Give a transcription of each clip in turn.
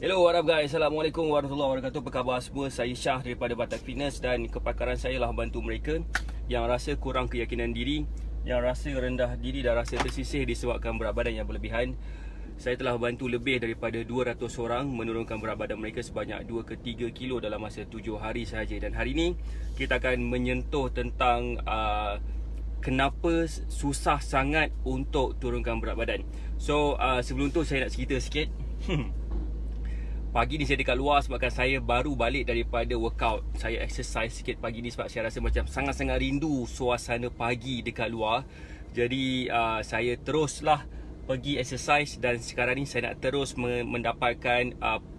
Hello, what up guys? Assalamualaikum warahmatullahi wabarakatuh. Apa khabar semua? Saya Syah daripada Batak Fitness dan kepakaran saya lah bantu mereka yang rasa kurang keyakinan diri, yang rasa rendah diri dan rasa tersisih disebabkan berat badan yang berlebihan. Saya telah bantu lebih daripada 200 orang menurunkan berat badan mereka sebanyak 2 ke 3 kilo dalam masa 7 hari sahaja. Dan hari ini kita akan menyentuh tentang kenapa susah sangat untuk turunkan berat badan. So sebelum tu saya nak cerita sikit. Pagi ni saya dekat luar sebabkan saya baru balik daripada workout. Saya exercise sikit pagi ni sebab saya rasa macam sangat-sangat rindu suasana pagi dekat luar. Jadi saya teruslah pergi exercise dan sekarang ni saya nak terus mendapatkan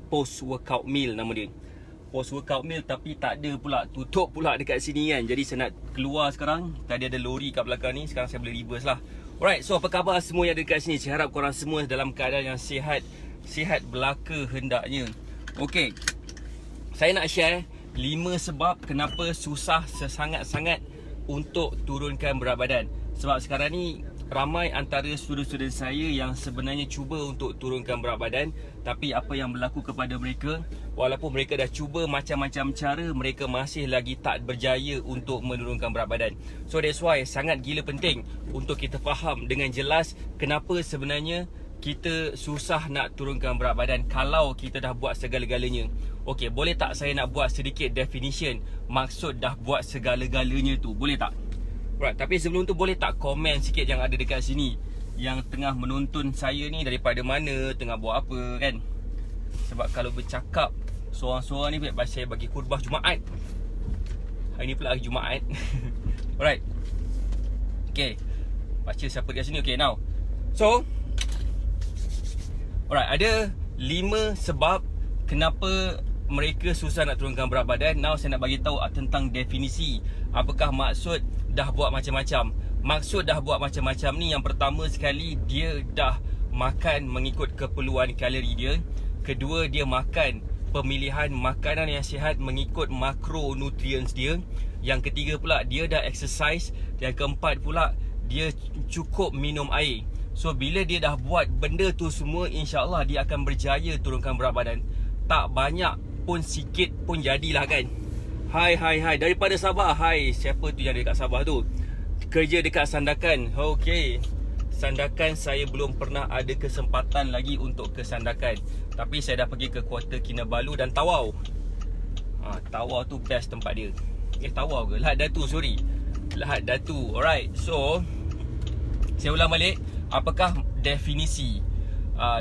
post workout meal nama dia. Post workout meal tapi tak ada pula, tutup pula dekat sini kan. Jadi saya nak keluar sekarang. Tadi ada lori kat belakang ni, sekarang saya boleh reverse lah. Alright, so apa khabar semua yang ada dekat sini? Saya harap korang semua dalam keadaan yang sihat belaka hendaknya. Okey, saya nak share 5 sebab kenapa susah sesangat-sangat untuk turunkan berat badan. Sebab sekarang ni ramai antara student-student saya yang sebenarnya cuba untuk turunkan berat badan, tapi apa yang berlaku kepada mereka, walaupun mereka dah cuba macam-macam cara, mereka masih lagi tak berjaya untuk menurunkan berat badan. So that's why sangat gila penting untuk kita faham dengan jelas kenapa sebenarnya kita susah nak turunkan berat badan kalau kita dah buat segala-galanya. Okey, boleh tak saya nak buat sedikit definition maksud dah buat segala-galanya tu? Boleh tak? Right, tapi sebelum tu boleh tak komen sikit yang ada dekat sini, yang tengah menonton saya ni daripada mana, tengah buat apa kan? Sebab kalau bercakap seorang-seorang ni saya bagi khutbah Jumaat. Hari ni pula hari Jumaat. Alright. Okay, baca siapa dekat sini. Okay, now so alright, ada 5 sebab kenapa mereka susah nak turunkan berat badan. Now saya nak bagi tahu tentang definisi. Apakah maksud dah buat macam-macam? Maksud dah buat macam-macam ni, yang pertama sekali, dia dah makan mengikut keperluan kalori dia. Kedua, dia makan pemilihan makanan yang sihat mengikut makronutrients dia. Yang ketiga pula, dia dah exercise. Yang keempat pula, dia cukup minum air. So bila dia dah buat benda tu semua, insya-Allah dia akan berjaya turunkan berat badan. Tak banyak pun, sikit pun jadilah kan. Hai daripada Sabah. Hai, siapa tu yang dekat Sabah tu? Kerja dekat Sandakan. Okey. Sandakan saya belum pernah ada kesempatan lagi untuk ke Sandakan. Tapi saya dah pergi ke Kuarter Kinabalu dan Tawau. Tawau tu best tempat dia. Tawau ke? Lahad Datu, sorry. Lahad Datu. Alright. So saya ulang balik. Apakah definisi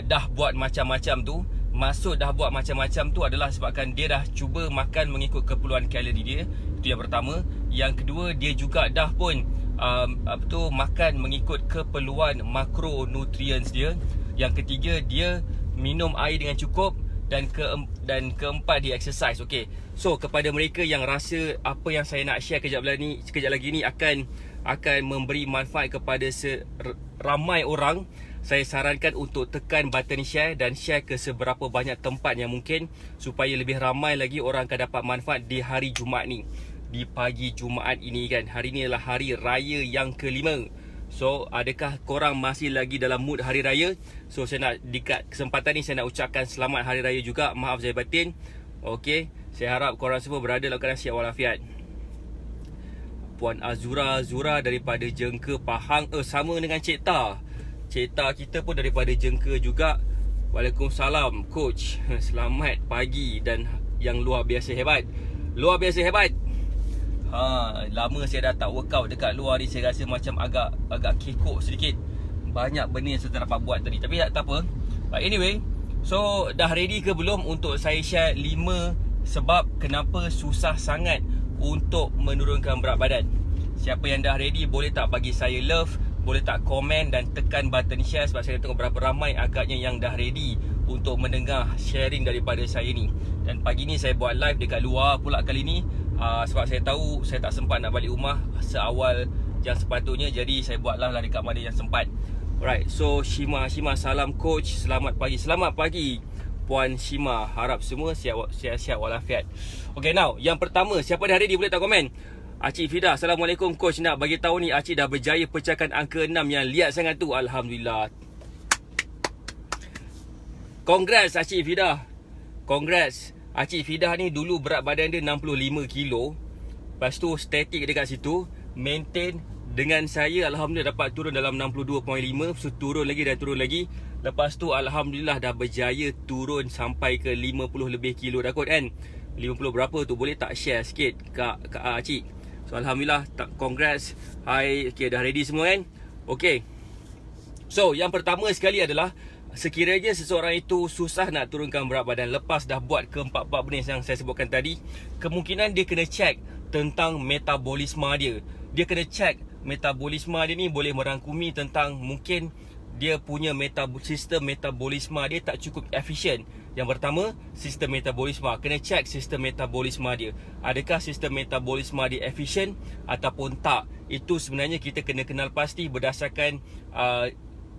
dah buat macam-macam tu? Maksud dah buat macam-macam tu adalah sebabkan dia dah cuba makan mengikut keperluan kalori dia. Itu yang pertama. Yang kedua, dia juga dah pun makan mengikut keperluan makronutrients dia. Yang ketiga, dia minum air dengan cukup. Dan keempat, dia exercise. Okay, so kepada mereka yang rasa apa yang saya nak share kejap lagi ni akan memberi manfaat kepada ramai orang, saya sarankan untuk tekan button share dan share ke seberapa banyak tempat yang mungkin, supaya lebih ramai lagi orang akan dapat manfaat di hari Jumaat ni, di pagi Jumaat ini kan. Hari ni adalah hari raya yang ke-5. So adakah korang masih lagi dalam mood hari raya? So saya nak, dekat kesempatan ni saya nak ucapkan selamat hari raya juga. Maaf zahir batin. Okey, saya harap korang semua berada dalam keadaan sihat walafiat. Puan Azura daripada Jengka Pahang. Sama dengan Cik Ta. Cik Ta kita pun daripada Jengka juga. Waalaikumsalam coach. Selamat pagi dan yang luar biasa hebat. Luar biasa hebat. Lama saya dah tak workout dekat luar ni. Saya rasa macam agak kekok sedikit. Banyak benda yang saya tak dapat buat tadi. Tapi tak apa. But anyway, so dah ready ke belum untuk saya share 5 sebab kenapa susah sangat untuk menurunkan berat badan? Siapa yang dah ready, boleh tak bagi saya love, boleh tak komen dan tekan button share, sebab saya tengok berapa ramai agaknya yang dah ready untuk mendengar sharing daripada saya ni. Dan pagi ni saya buat live dekat luar pula kali ni, sebab saya tahu saya tak sempat nak balik rumah seawal yang sepatutnya. Jadi saya buat live lah dekat mana yang sempat. Alright, so Shima salam coach. Selamat pagi Puan Shima. Harap semua sihat walafiat. Okay, now yang pertama, siapa dah ready boleh tak komen? Acik Fida, Assalamualaikum coach. Nak bagi tahu ni Acik dah berjaya pecahkan angka 6 yang liat sangat tu. Alhamdulillah. Congrats Acik Fida. Congrats. Acik Fidah ni dulu berat badan dia 65 kilo. Lepas tu statik dekat situ, maintain dengan saya, alhamdulillah dapat turun dalam 62.5. So turun lagi dan turun lagi. Lepas tu alhamdulillah dah berjaya turun sampai ke 50 lebih kilo dah kot kan. 50 berapa tu, boleh tak share sikit Kak Acik? So alhamdulillah, congrats. Hai, okay, dah ready semua kan? Okay. So yang pertama sekali adalah, sekiranya seseorang itu susah nak turunkan berat badan lepas dah buat ke-4 benda yang saya sebutkan tadi, kemungkinan dia kena check tentang metabolisme dia. Dia kena check metabolisme dia ni boleh merangkumi tentang mungkin dia punya sistem metabolisme dia tak cukup efisien. Yang pertama, sistem metabolisme. Kena check sistem metabolisme dia. Adakah sistem metabolisme dia efisien ataupun tak? Itu sebenarnya kita kena kenal pasti berdasarkan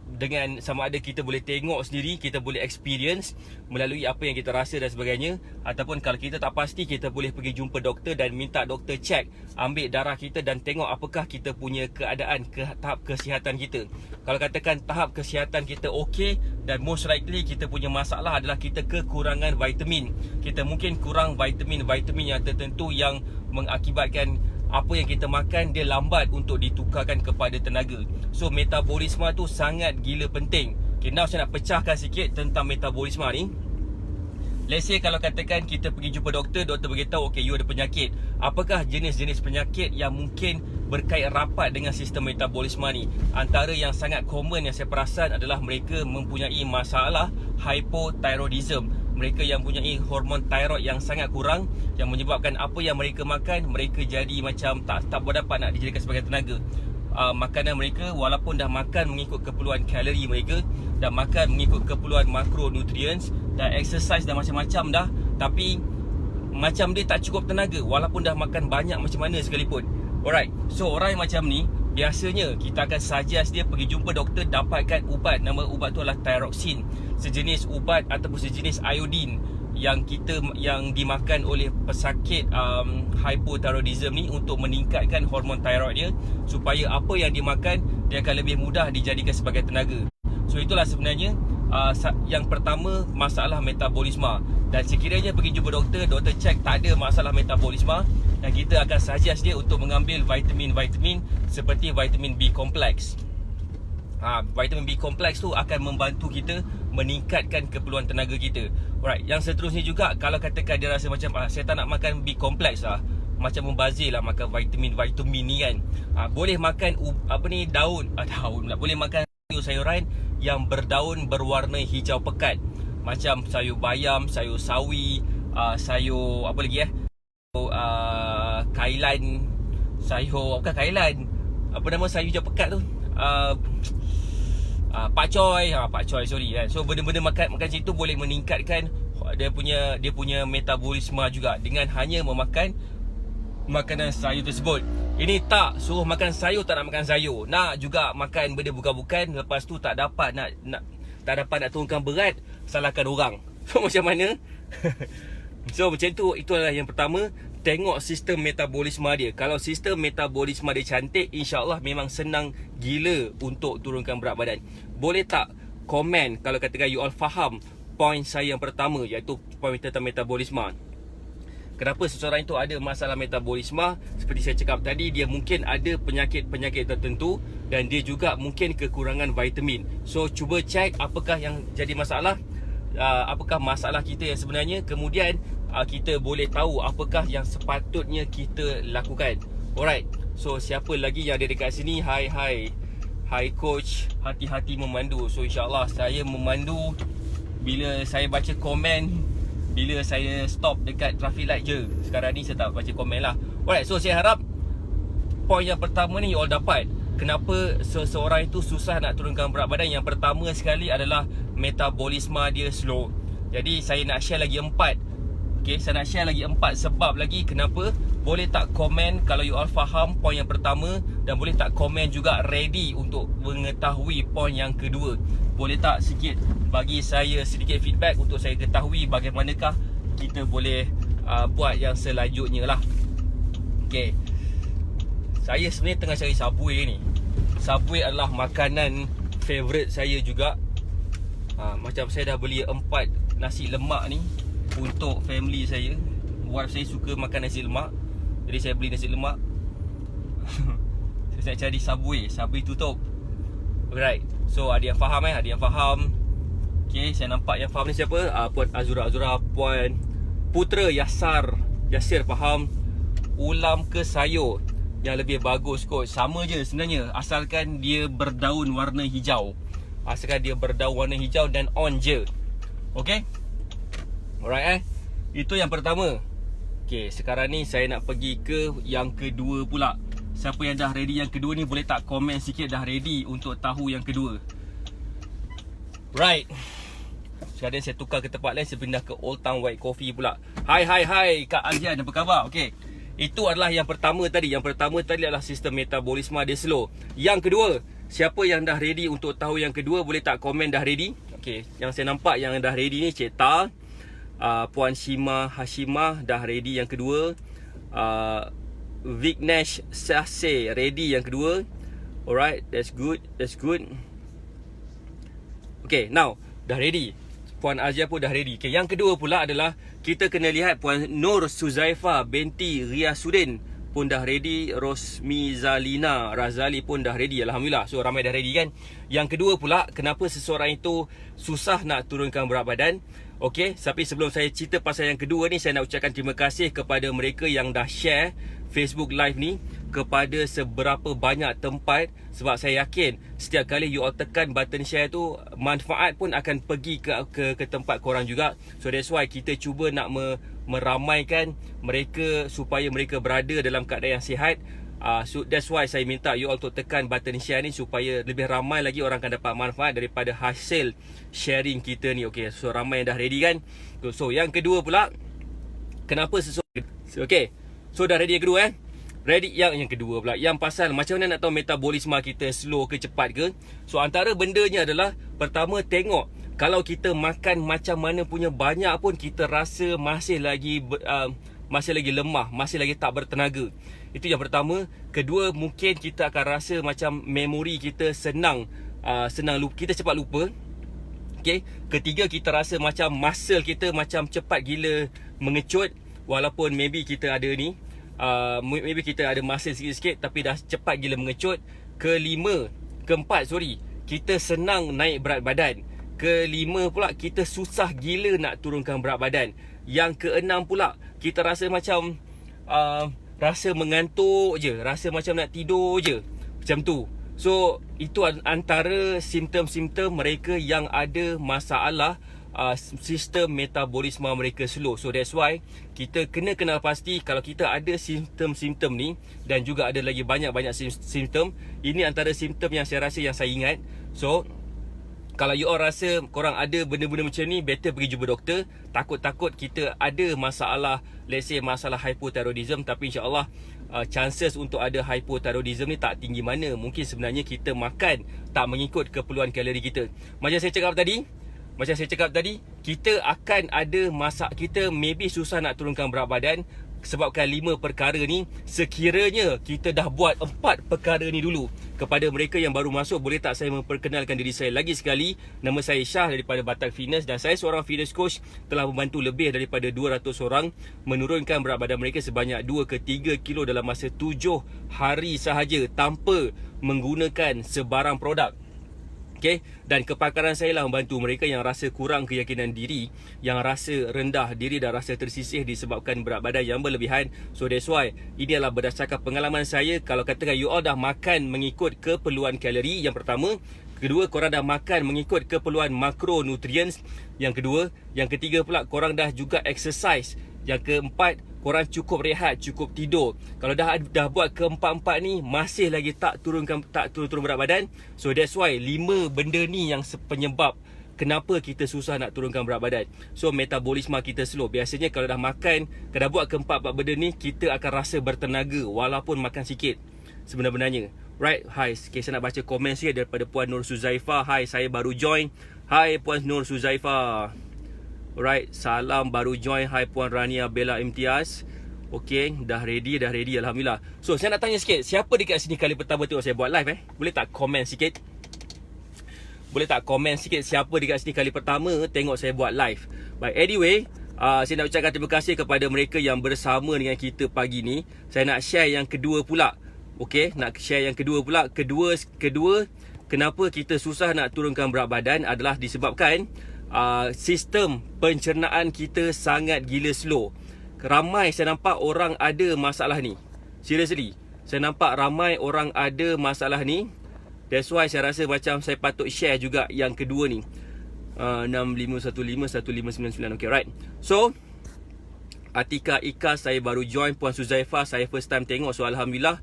dengan sama ada kita boleh tengok sendiri, kita boleh experience melalui apa yang kita rasa dan sebagainya, ataupun kalau kita tak pasti, kita boleh pergi jumpa doktor dan minta doktor check, ambil darah kita dan tengok apakah kita punya keadaan tahap kesihatan kita. Kalau katakan tahap kesihatan kita okey, dan most likely kita punya masalah adalah kita kekurangan vitamin. Kita mungkin kurang vitamin yang tertentu yang mengakibatkan apa yang kita makan dia lambat untuk ditukarkan kepada tenaga. So metabolisme tu sangat gila penting. Okay, now saya nak pecahkan sikit tentang metabolisme ni. Let's say kalau katakan kita pergi jumpa doktor, doktor beritahu okay, you ada penyakit. Apakah jenis-jenis penyakit yang mungkin berkait rapat dengan sistem metabolisme ni? Antara yang sangat common yang saya perasan adalah mereka mempunyai masalah hypothyroidism. Mereka yang mempunyai hormon thyroid yang sangat kurang, yang menyebabkan apa yang mereka makan, mereka jadi macam tak berdapat nak dijadikan sebagai tenaga. Makanan mereka walaupun dah makan mengikut keperluan kalori mereka, dah makan mengikut keperluan makronutrients, dah exercise dah macam-macam dah, tapi macam dia tak cukup tenaga walaupun dah makan banyak macam mana sekalipun. Alright, so orang yang macam ni biasanya kita akan suggest dia pergi jumpa doktor, dapatkan ubat. Nama ubat tu adalah thyroxine, sejenis ubat ataupun sejenis iodine yang dimakan oleh pesakit hypothyroidism ni untuk meningkatkan hormon thyroid dia, supaya apa yang dimakan dia akan lebih mudah dijadikan sebagai tenaga. So itulah sebenarnya yang pertama, masalah metabolisme. Dan sekiranya pergi jumpa doktor, doktor check tak ada masalah metabolisme, dan kita akan suggest dia untuk mengambil vitamin-vitamin seperti vitamin B kompleks. Vitamin B kompleks tu akan membantu kita meningkatkan keperluan tenaga kita. Alright, yang seterusnya juga, kalau katakan dia rasa macam saya tak nak makan B kompleks macam membazir lah makan vitamin ni kan. Boleh makan daun pula. Boleh makan sayuran yang berdaun berwarna hijau pekat, macam sayur bayam, sayur sawi, sayur apa lagi kailan, bukan kailan, apa nama sayur hijau pekat tu, pakcoy, sorry kan. So benda-benda makan situ boleh meningkatkan dia punya metabolisme juga dengan hanya memakan makanan sayur tersebut. Ini tak suruh makan sayur, tak nak makan sayur, nak juga makan benda bukan-bukan, lepas tu tak dapat nak turunkan berat, salahkan orang. So macam mana? So macam tu, itu adalah yang pertama. Tengok sistem metabolisme dia. Kalau sistem metabolisme dia cantik, insya-Allah memang senang gila untuk turunkan berat badan. Boleh tak komen kalau katakan you all faham point saya yang pertama, iaitu point tentang metabolisme. Kenapa seseorang itu ada masalah metabolisme? Seperti saya cakap tadi, dia mungkin ada penyakit-penyakit tertentu dan dia juga mungkin kekurangan vitamin. So cuba cek apakah yang jadi masalah, apakah masalah kita yang sebenarnya. Kemudian kita boleh tahu apakah yang sepatutnya kita lakukan. Alright, so siapa lagi yang ada dekat sini? Hai coach, hati-hati memandu. So insyaAllah saya memandu bila saya baca komen, bila saya stop dekat traffic light je. Sekarang ni saya tak baca komen lah. Alright, so saya harap point yang pertama ni you all dapat. Kenapa seseorang itu susah nak turunkan berat badan? Yang pertama sekali adalah metabolisme dia slow. Jadi saya nak share lagi 4. Okay, saya nak share lagi 4 sebab lagi kenapa. Boleh tak komen kalau you all faham point yang pertama, dan boleh tak komen juga ready untuk mengetahui point yang kedua. Boleh tak sikit bagi saya sedikit feedback untuk saya ketahui bagaimanakah kita boleh buat yang selanjutnya lah. Okay, saya sebenarnya tengah cari Subway ni. Subway adalah makanan favourite saya juga. Macam saya dah beli 4 nasi lemak ni. untuk family saya. Wife saya suka makan nasi lemak, jadi saya beli nasi lemak. Saya nak cari Subway tutup. Alright, so ada yang faham ada yang faham. Okay, saya nampak yang faham ni siapa? Puan Azura, Puan Putra Yasir faham. Ulam ke sayur yang lebih bagus kot? Sama je sebenarnya, asalkan dia berdaun warna hijau. Dan on je. Okay, alright itu yang pertama. Okay, sekarang ni saya nak pergi ke yang kedua pula. Siapa yang dah ready yang kedua ni, boleh tak komen sikit dah ready untuk tahu yang kedua. Right, sekarang saya tukar ke tempat lain. Saya pindah ke Old Town White Coffee pula. Hai Kak Azian, apa khabar? Okay, itu adalah yang pertama tadi. Yang pertama tadi adalah sistem metabolisme dia slow. Yang kedua, siapa yang dah ready untuk tahu yang kedua, boleh tak komen dah ready. Okay, yang saya nampak yang dah ready ni Cik Ta, Puan Shima Hashimah dah ready yang kedua. Vignesh Sase ready yang kedua. Alright, that's good. Okay, now dah ready. Puan Azia pun dah ready. Okay, yang kedua pula adalah kita kena lihat Puan Nur Suzaifa binti Riyasuddin pun dah ready. Rosmi Zalina Razali pun dah ready. Alhamdulillah. So ramai dah ready kan. Yang kedua pula, kenapa seseorang itu susah nak turunkan berat badan. Okay, tapi sebelum saya cerita pasal yang kedua ni, saya nak ucapkan terima kasih kepada mereka yang dah share Facebook Live ni kepada seberapa banyak tempat. Sebab saya yakin setiap kali you all tekan button share tu, manfaat pun akan pergi ke tempat korang juga. So that's why kita cuba nak meramaikan mereka supaya mereka berada dalam keadaan yang sihat. So that's why saya minta you all untuk tekan button share ni supaya lebih ramai lagi orang akan dapat manfaat daripada hasil sharing kita ni. Okay, so ramai yang dah ready kan. So yang kedua pula, kenapa seseorang, okay, so dah ready yang kedua ready yang kedua pula, yang pasal macam mana nak tahu metabolisme kita slow ke cepat ke. So antara bendanya adalah, pertama, tengok kalau kita makan macam mana punya banyak pun kita rasa masih lagi lemah, masih lagi tak bertenaga. Itu yang pertama. Kedua, mungkin kita akan rasa macam memori kita senang lupa, kita cepat lupa. Okay. Ketiga, kita rasa macam muscle kita macam cepat gila mengecut, walaupun maybe kita ada ni, maybe kita ada muscle sikit-sikit tapi dah cepat gila mengecut. Keempat, kita senang naik berat badan. Kelima pula, kita susah gila nak turunkan berat badan. Yang keenam pula, kita rasa macam rasa mengantuk je, rasa macam nak tidur je, macam tu. So itu antara simptom-simptom mereka yang ada masalah sistem metabolisme mereka slow. So that's why kita kena kenal pasti kalau kita ada simptom-simptom ni, dan juga ada lagi banyak-banyak simptom. Ini antara simptom yang saya rasa yang saya ingat. So kalau you all rasa korang ada benda-benda macam ni, better pergi jumpa doktor. Takut-takut kita ada masalah, let's say masalah hypothyroidism, tapi insyaAllah chances untuk ada hypothyroidism ni tak tinggi mana. Mungkin sebenarnya kita makan tak mengikut keperluan kalori kita. Macam saya cakap tadi, kita akan ada kita maybe susah nak turunkan berat badan sebabkan 5 perkara ni. Sekiranya kita dah buat 4 perkara ni dulu. Kepada mereka yang baru masuk, boleh tak saya memperkenalkan diri saya lagi sekali? Nama saya Syah daripada Batak Fitness, dan saya seorang fitness coach. Telah membantu lebih daripada 200 orang menurunkan berat badan mereka sebanyak 2 ke 3 kilo dalam masa 7 hari sahaja tanpa menggunakan sebarang produk. Okay? Dan kepakaran saya lah membantu mereka yang rasa kurang keyakinan diri, yang rasa rendah diri dan rasa tersisih disebabkan berat badan yang berlebihan. So that's why ini adalah berdasarkan pengalaman saya. Kalau katakan you all dah makan mengikut keperluan kalori, yang pertama. Kedua, korang dah makan mengikut keperluan makronutrients. Yang kedua. Yang ketiga pula, korang dah juga exercise. Yang keempat, korang cukup rehat, cukup tidur. Kalau dah buat keempat-empat ni, masih lagi tak turun berat badan. So that's why 5 benda ni yang penyebab kenapa kita susah nak turunkan berat badan. So metabolisme kita slow. Biasanya kalau dah makan, kalau dah buat keempat-empat benda ni, kita akan rasa bertenaga walaupun makan sikit sebenarnya. Right, hai, okay, saya nak baca komen sikit daripada Puan Nur Suzaifa. Hai, saya baru join. Hai Puan Nur Suzaifa. Alright, salam baru join. Hai Puan Rania Bella Imtiaz. Okay, dah ready Alhamdulillah. So saya nak tanya sikit, siapa dekat sini kali pertama tengok saya buat live Boleh tak komen sikit? Boleh tak komen sikit siapa dekat sini kali pertama tengok saya buat live? But anyway, Saya nak ucapkan terima kasih kepada mereka yang bersama dengan kita pagi ni. Saya nak share yang kedua pula. Okey, nak share yang kedua pula. Kedua, kenapa kita susah nak turunkan berat badan adalah disebabkan sistem pencernaan kita sangat gila slow. Ramai saya nampak orang ada masalah ni. Seriously, saya nampak ramai orang ada masalah ni. That's why saya rasa macam saya patut share juga yang kedua ni. 65151599. Okay, right. So Atika Ika saya baru join. Puan Suzaifah saya first time tengok. So Alhamdulillah.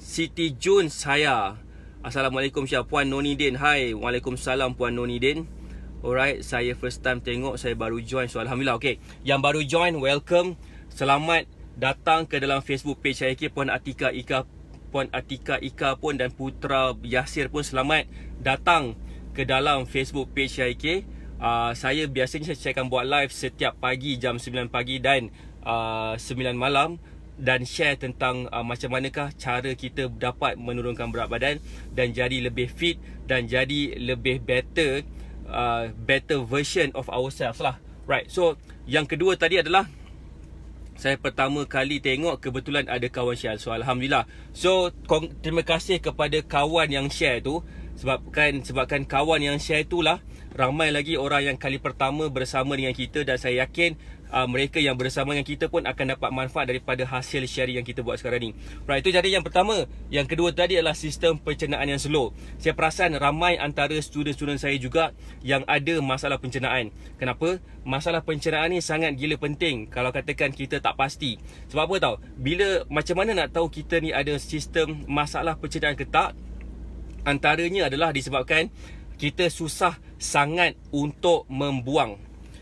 Siti Jun saya. Assalamualaikum Syah. Puan Nonidin. Hai. Waalaikumsalam Puan Nonidin. Alright, saya first time tengok. Saya baru join. So Alhamdulillah. Okay, yang baru join, welcome. Selamat datang ke dalam Facebook page saya. Puan Atika Ika, Puan Atika Ika pun dan Putra Yasir pun selamat datang ke dalam Facebook page Syaiki. Saya biasanya saya akan buat live setiap pagi jam 9 pagi dan 9 malam dan share tentang macam manakah cara kita dapat menurunkan berat badan dan jadi lebih fit dan jadi lebih better version of ourselves lah. Right. So yang kedua tadi adalah saya pertama kali tengok, kebetulan ada kawan share. So Alhamdulillah. So terima kasih kepada kawan yang share tu. Sebabkan kawan yang share itulah ramai lagi orang yang kali pertama bersama dengan kita. Dan saya yakin mereka yang bersama dengan kita pun akan dapat manfaat daripada hasil sharing yang kita buat sekarang ni. Right, itu jadi yang pertama. Yang kedua tadi adalah sistem pencernaan yang slow. Saya perasan ramai antara student-student saya juga yang ada masalah pencernaan. Kenapa? Masalah pencernaan ni sangat gila penting kalau katakan kita tak pasti. Sebab apa tahu? Bila macam mana nak tahu kita ni ada sistem masalah pencernaan ke tak? Antaranya adalah disebabkan kita susah sangat untuk membuang.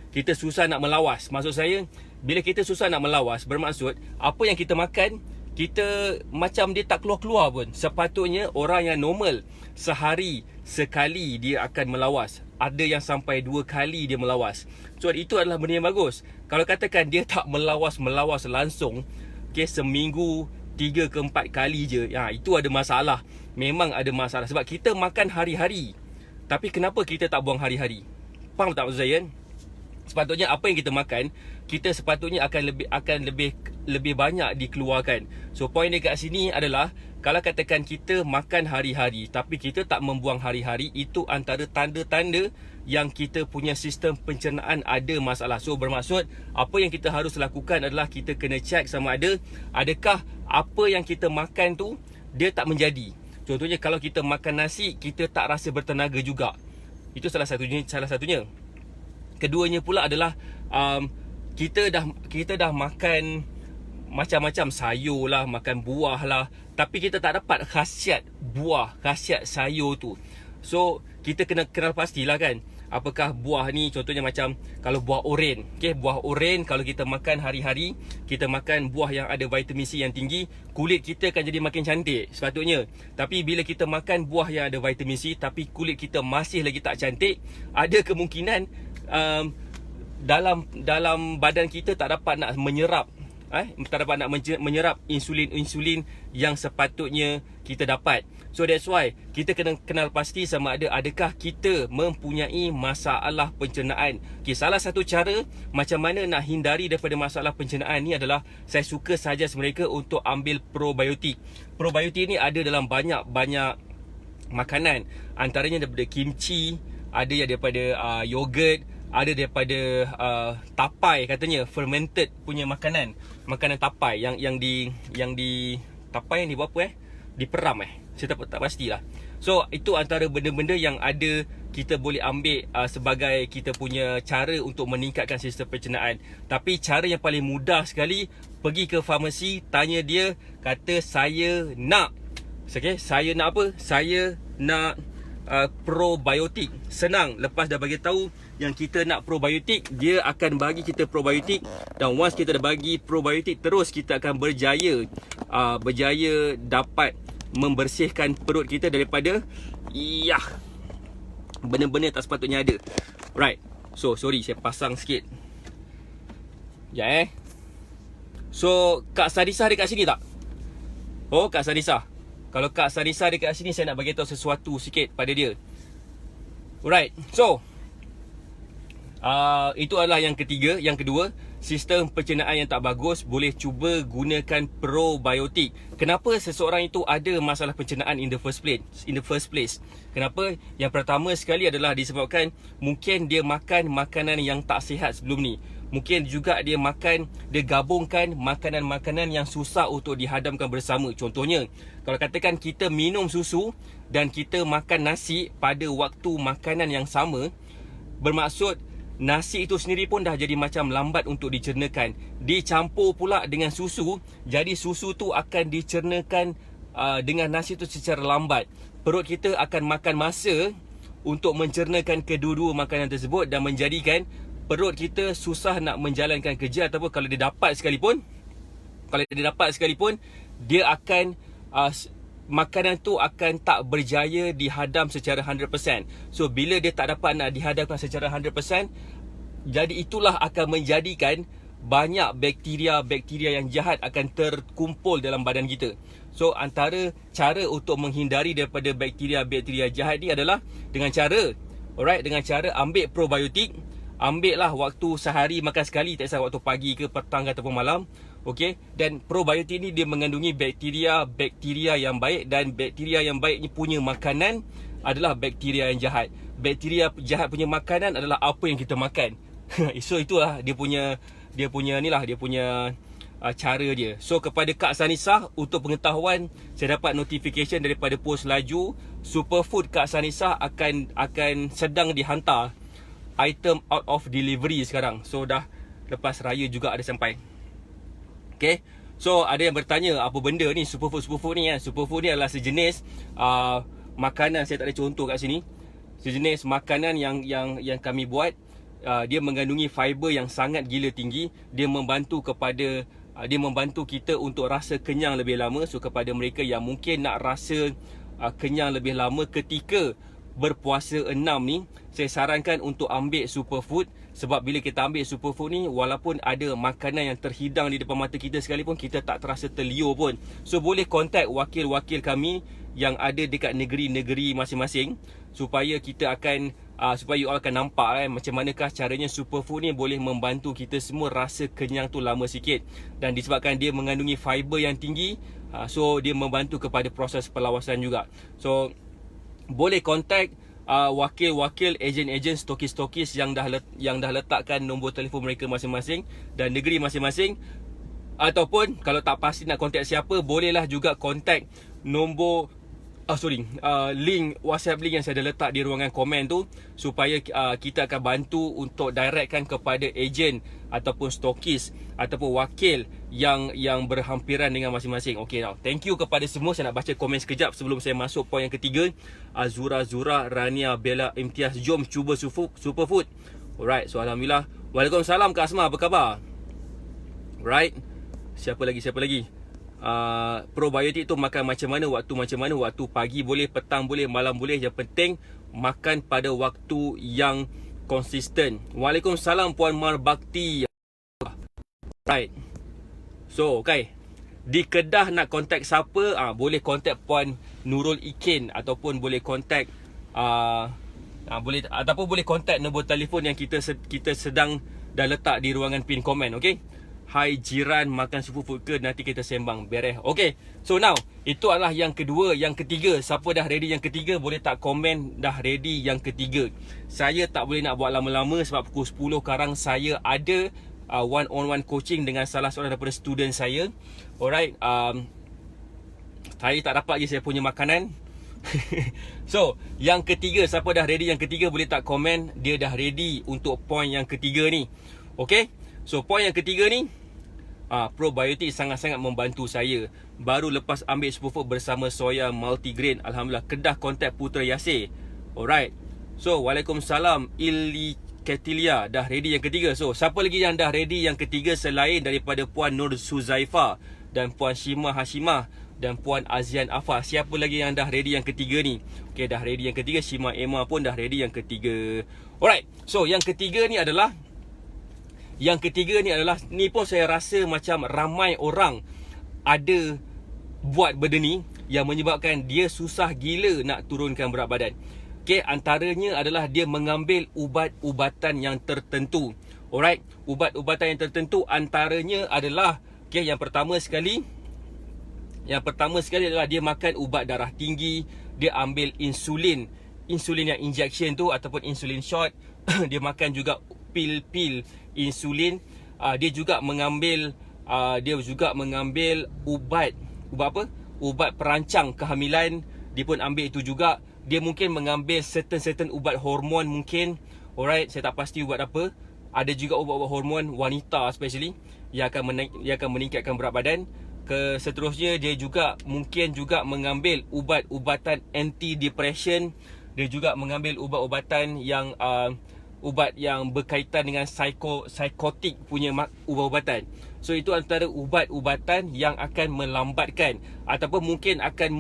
Kita susah nak melawas. Maksud saya, bila kita susah nak melawas, bermaksud apa yang kita makan, kita macam dia tak keluar-keluar pun. Sepatutnya orang yang normal, sehari sekali dia akan melawas. Ada yang sampai 2 kali dia melawas. So itu adalah benda yang bagus. Kalau katakan dia tak melawas langsung, okay, seminggu 3 ke 4 kali je, itu ada masalah. Memang ada masalah. Sebab kita makan hari-hari, tapi kenapa kita tak buang hari-hari? Faham tak maksud saya? Sepatutnya apa yang kita makan, kita sepatutnya akan lebih banyak dikeluarkan. So point dia kat sini adalah, kalau katakan kita makan hari-hari tapi kita tak membuang hari-hari, itu antara tanda-tanda yang kita punya sistem pencernaan ada masalah. So bermaksud apa yang kita harus lakukan adalah kita kena check sama ada adakah apa yang kita makan tu dia tak menjadi. Contohnya kalau kita makan nasi, kita tak rasa bertenaga juga. Itu salah satunya. Keduanya pula adalah kita dah makan macam-macam sayur lah, makan buah lah, tapi kita tak dapat khasiat buah, khasiat sayur tu. So kita kena kenal pastilah kan, apakah buah ni, contohnya macam kalau buah oren, okay, buah oren kalau kita makan hari-hari, kita makan buah yang ada vitamin C yang tinggi, kulit kita akan jadi makin cantik sepatutnya. Tapi bila kita makan buah yang ada vitamin C tapi kulit kita masih lagi tak cantik, ada kemungkinan dalam badan kita tak dapat nak menyerap menyerap insulin yang sepatutnya kita dapat. So that's why kita kena kenal pasti sama ada adakah kita mempunyai masalah pencernaan. Okay, salah satu cara macam mana nak hindari daripada masalah pencernaan ni adalah saya suka suggest mereka untuk ambil probiotik. Probiotik ni ada dalam banyak makanan. Antaranya daripada kimchi, ada yang daripada yogurt, ada daripada tapai, katanya fermented punya makanan tapai yang di tapai yang dibuat apa diperam saya tak pastilah. So itu antara benda-benda yang ada kita boleh ambil sebagai kita punya cara untuk meningkatkan sistem pencernaan. Tapi cara yang paling mudah sekali, pergi ke farmasi, tanya dia, kata saya nak apa? Saya nak probiotik. Senang, lepas dah bagi tahu yang kita nak probiotik, dia akan bagi kita probiotik. Dan once kita dah bagi probiotik, terus kita akan berjaya dapat membersihkan perut kita daripada benda-benda tak sepatutnya ada. Right. So sorry, saya pasang sikit. So Kak Sadisah dekat sini tak? Oh, Kak Sadisah. Kalau Kak Sadisah dekat sini, saya nak bagi tahu sesuatu sikit pada dia. Alright. So Itu adalah yang ketiga. Yang kedua, sistem pencernaan yang tak bagus, boleh cuba gunakan probiotik. Kenapa seseorang itu ada masalah pencernaan in the first place? Kenapa? Yang pertama sekali adalah disebabkan mungkin dia makan makanan yang tak sihat sebelum ni. Mungkin juga dia gabungkan makanan-makanan yang susah untuk dihadamkan bersama. Contohnya, kalau katakan kita minum susu dan kita makan nasi pada waktu makanan yang sama, bermaksud nasi itu sendiri pun dah jadi macam lambat untuk dicernakan. Dicampur pula dengan susu, jadi susu tu akan dicernakan dengan nasi tu secara lambat. Perut kita akan makan masa untuk mencernakan kedua-dua makanan tersebut dan menjadikan perut kita susah nak menjalankan kerja. Ataupun kalau dia dapat sekalipun, dia akan makanan tu akan tak berjaya dihadam secara 100%. So bila dia tak dapat nak dihadamkan secara 100%, jadi itulah akan menjadikan banyak bakteria-bakteria yang jahat akan terkumpul dalam badan kita. So antara cara untuk menghindari daripada bakteria-bakteria jahat ni adalah dengan cara ambil probiotik. Ambil lah waktu sehari makan sekali, tak kisah waktu pagi ke petang ke ataupun malam. Okey, dan probiotik ni dia mengandungi bakteria yang baik, dan bakteria yang baik ni punya makanan adalah bakteria yang jahat. Bakteria jahat punya makanan adalah apa yang kita makan. So itulah dia punya cara dia. So kepada Kak Sanisah, untuk pengetahuan, saya dapat notification daripada pos laju Superfood Kak Sanisah akan sedang dihantar item out of delivery sekarang. So dah lepas raya juga ada sampai. Okay, so ada yang bertanya apa benda ni Superfood ni kan. Superfood ni adalah sejenis makanan, saya tak ada contoh kat sini. Sejenis makanan yang kami buat. Dia mengandungi fiber yang sangat gila tinggi. Dia membantu kita untuk rasa kenyang lebih lama. So kepada mereka yang mungkin nak rasa kenyang lebih lama ketika berpuasa 6 ni, saya sarankan untuk ambil Superfood. Sebab bila kita ambil Superfood ni, walaupun ada makanan yang terhidang di depan mata kita sekalipun, kita tak terasa terliur pun. So boleh contact wakil-wakil kami yang ada dekat negeri-negeri masing-masing, supaya supaya you all akan nampak macam manakah caranya Superfood ni boleh membantu kita semua rasa kenyang tu lama sikit. Dan disebabkan dia mengandungi fiber yang tinggi, so dia membantu kepada proses perlawasan juga. So boleh contact wakil-wakil, ejen-ejen, stokis-stokis yang dah letakkan nombor telefon mereka masing-masing dan negeri masing-masing. Ataupun kalau tak pasti nak contact siapa, bolehlah juga contact nombor link WhatsApp link yang saya dah letak di ruangan komen tu, supaya kita akan bantu untuk directkan kepada ejen ataupun stokis ataupun wakil yang berhampiran dengan masing-masing. Okay, now thank you kepada semua. Saya nak baca komen sekejap sebelum saya masuk poin yang ketiga. Zura, Rania, Bella, Imtiaz, jom cuba Superfood. Alright, so alhamdulillah. Waalaikumsalam Kak Asma, apa khabar? Right, siapa lagi? Probiotik tu makan macam mana, waktu pagi boleh, petang boleh, malam boleh. Yang penting makan pada waktu yang konsisten. Waalaikumsalam Puan Marbakti. Right, so okay, di Kedah nak contact siapa, boleh contact Puan Nurul Ikin, ataupun boleh contact boleh contact nombor telefon yang kita sedang dah letak di ruangan pin komen. Okay, hai jiran, makan Superfood ke? Nanti kita sembang beres. Okay, so now itu adalah yang kedua. Yang ketiga, siapa dah ready yang ketiga, boleh tak komen dah ready yang ketiga. Saya tak boleh nak buat lama-lama sebab pukul 10 sekarang saya ada one-on-one coaching dengan salah seorang daripada student saya. Alright, saya tak dapat lagi saya punya makanan. So yang ketiga, siapa dah ready yang ketiga, boleh tak komen dia dah ready untuk poin yang ketiga ni. Okay, so poin yang ketiga ni, probiotik sangat-sangat membantu saya. Baru lepas ambil Superfood bersama soya multigrain, alhamdulillah. Kedah kontak Putra Yasir. Alright, so waalaikumsalam Ili Ketilia, dah ready yang ketiga. So siapa lagi yang dah ready yang ketiga selain daripada Puan Nur Suzaifa dan Puan Shima Hashimah dan Puan Azian Afah? Siapa lagi yang dah ready yang ketiga ni? Okay, dah ready yang ketiga. Shima Emma pun dah ready yang ketiga. Alright, so yang ketiga ni adalah ni pun saya rasa macam ramai orang ada buat benda ni, yang menyebabkan dia susah gila nak turunkan berat badan. Okay, antaranya adalah dia mengambil ubat-ubatan yang tertentu. Alright, ubat-ubatan yang tertentu antaranya adalah, okay, yang pertama sekali adalah dia makan ubat darah tinggi, dia ambil insulin yang injection tu ataupun insulin shot. Dia makan juga pil-pil insulin. Dia juga mengambil ubat apa? Ubat perancang kehamilan, dia pun ambil itu juga. Dia mungkin mengambil certain ubat hormon mungkin. Alright, saya tak pasti ubat apa. Ada juga ubat-ubat hormon wanita especially yang akan meningkatkan berat badan. Seterusnya dia juga mungkin juga mengambil ubat-ubatan anti depression. Dia juga mengambil ubat-ubatan yang ubat yang berkaitan dengan psikotik punya ubat-ubatan. So itu antara ubat-ubatan yang akan melambatkan ataupun mungkin akan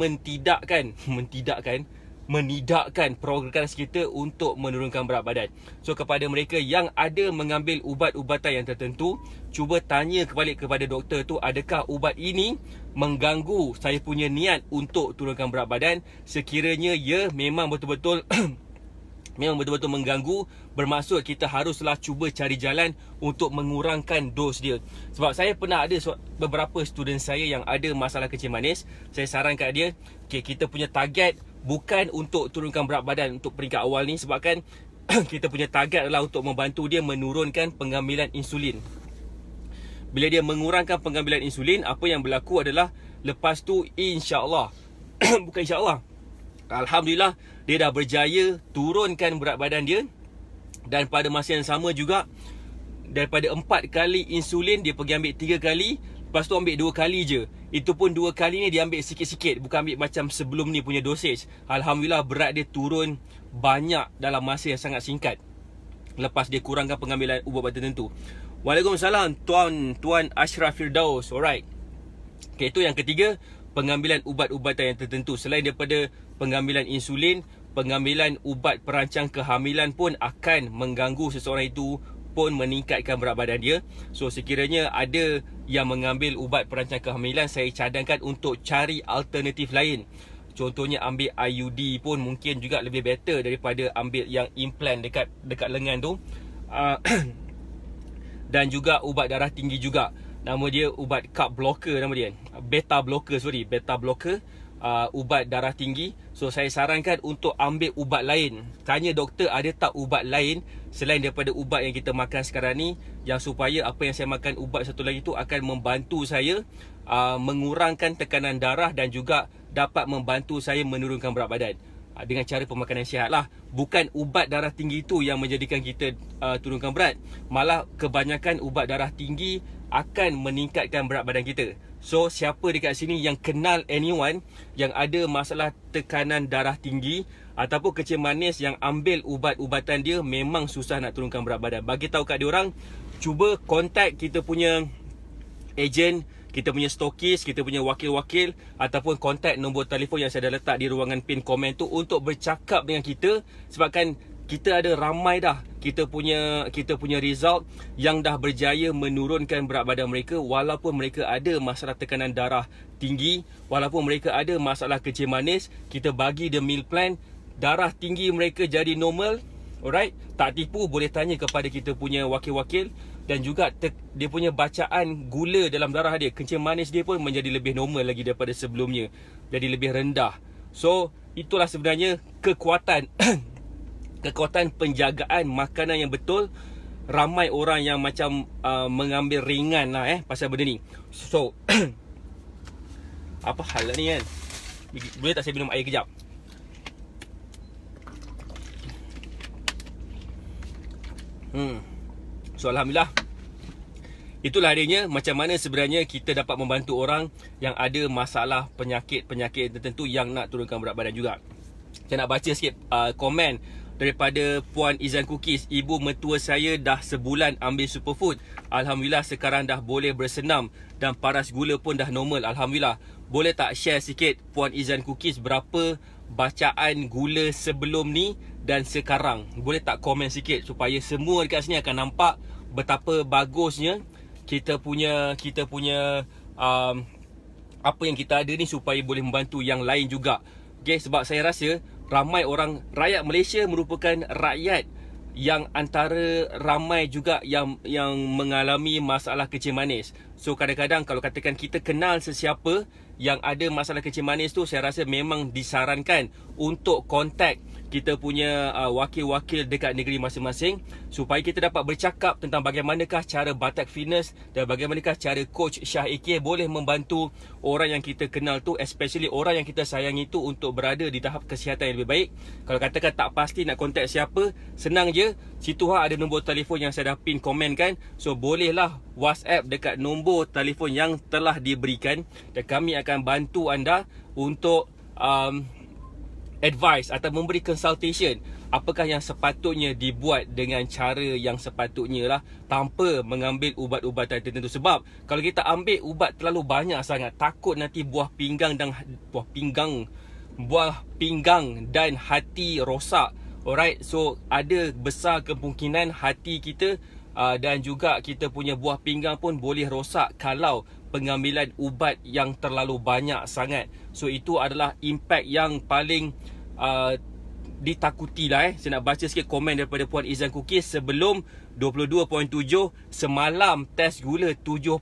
menidakkan progres kita untuk menurunkan berat badan. So kepada mereka yang ada mengambil ubat-ubatan yang tertentu, cuba tanya balik kepada doktor tu, adakah ubat ini mengganggu saya punya niat untuk turunkan berat badan. Sekiranya ya, memang betul-betul mengganggu, bermaksud kita haruslah cuba cari jalan untuk mengurangkan dos dia. Sebab saya pernah ada beberapa student saya yang ada masalah kencing manis. Saya saran kat dia, okay, kita punya target bukan untuk turunkan berat badan untuk peringkat awal ni, sebabkan kita punya target adalah untuk membantu dia menurunkan pengambilan insulin. Bila dia mengurangkan pengambilan insulin, apa yang berlaku adalah lepas tu insya-Allah bukan insya-Allah, alhamdulillah, dia dah berjaya turunkan berat badan dia. Dan pada masa yang sama juga, daripada 4 kali insulin, dia pergi ambil 3 kali. Lepas tu ambil 2 kali je. Itu pun 2 kali ni dia ambil sikit-sikit, bukan ambil macam sebelum ni punya dosage. Alhamdulillah, berat dia turun banyak dalam masa yang sangat singkat lepas dia kurangkan pengambilan ubat-ubat tertentu. Waalaikumsalam Tuan Ashraf Firdaus. Alright, okay, itu yang ketiga, pengambilan ubat-ubatan yang tertentu. Selain daripada pengambilan insulin, pengambilan ubat perancang kehamilan pun akan mengganggu seseorang itu, pun meningkatkan berat badan dia. So sekiranya ada yang mengambil ubat perancang kehamilan, saya cadangkan untuk cari alternatif lain. Contohnya ambil IUD pun mungkin juga lebih better daripada ambil yang implant dekat lengan tu. Dan juga ubat darah tinggi juga. Nama dia ubat carb blocker, nama dia beta blocker. Ubat darah tinggi. So saya sarankan untuk ambil ubat lain. Tanya doktor ada tak ubat lain selain daripada ubat yang kita makan sekarang ni, yang supaya apa yang saya makan, ubat satu lagi tu akan membantu saya mengurangkan tekanan darah dan juga dapat membantu saya menurunkan berat badan dengan cara pemakanan sihat lah. Bukan ubat darah tinggi tu yang menjadikan kita turunkan berat. Malah kebanyakan ubat darah tinggi akan meningkatkan berat badan kita. So siapa dekat sini yang kenal anyone yang ada masalah tekanan darah tinggi ataupun kencing manis, yang ambil ubat-ubatan dia memang susah nak turunkan berat badan, bagi tahu kat dia orang, cuba contact kita punya agent, kita punya stokis, kita punya wakil-wakil, ataupun kontak nombor telefon yang saya dah letak di ruangan pin komen tu untuk bercakap dengan kita. Sebabkan kita ada ramai dah kita punya result yang dah berjaya menurunkan berat badan mereka, walaupun mereka ada masalah tekanan darah tinggi, walaupun mereka ada masalah kencing manis. Kita bagi the meal plan, darah tinggi mereka jadi normal. Alright, tak tipu, boleh tanya kepada kita punya wakil-wakil. Dan juga dia punya bacaan gula dalam darah dia, kencing manis dia pun menjadi lebih normal lagi daripada sebelumnya, jadi lebih rendah. So itulah sebenarnya kekuatan kekuatan penjagaan makanan yang betul. Ramai orang yang macam mengambil ringan lah pasal benda ni. So apa hal ni kan? Boleh tak saya minum air kejap? So alhamdulillah, itulah adanya macam mana sebenarnya kita dapat membantu orang yang ada masalah penyakit-penyakit tertentu yang nak turunkan berat badan juga. Saya nak baca sikit komen daripada Puan Izan Cookies. Ibu mertua saya dah sebulan ambil superfood. Alhamdulillah sekarang dah boleh bersenam dan paras gula pun dah normal. Alhamdulillah. Boleh tak share sikit Puan Izan Cookies berapa bacaan gula sebelum ni dan sekarang? Boleh tak komen sikit supaya semua dekat sini akan nampak betapa bagusnya kita punya apa yang kita ada ni, supaya boleh membantu yang lain juga. Okay, sebab saya rasa ramai orang, rakyat Malaysia merupakan rakyat yang antara ramai juga yang mengalami masalah kencing manis. So kadang-kadang kalau katakan kita kenal sesiapa yang ada masalah kencing manis tu, saya rasa memang disarankan untuk kontak kita punya wakil-wakil dekat negeri masing-masing supaya kita dapat bercakap tentang bagaimanakah cara Batak Fitness dan bagaimanakah cara Coach Shah AK boleh membantu orang yang kita kenal tu, especially orang yang kita sayangi tu, untuk berada di tahap kesihatan yang lebih baik. Kalau katakan tak pasti nak kontak siapa, senang je, situ ada nombor telefon yang saya dah pin komen kan. So bolehlah WhatsApp dekat nombor telefon yang telah diberikan dan kami akan bantu anda untuk advice atau memberi consultation apakah yang sepatutnya dibuat dengan cara yang sepatutnya lah, tanpa mengambil ubat-ubatan tertentu. Sebab kalau kita ambil ubat terlalu banyak sangat, takut nanti buah pinggang dan hati rosak. Alright, so ada besar kemungkinan hati kita dan juga kita punya buah pinggang pun boleh rosak kalau pengambilan ubat yang terlalu banyak sangat. So itu adalah impact yang paling ditakuti lah. Saya nak baca sikit komen daripada Puan Izan Cookies. Sebelum 22.7, semalam test gula 7.1.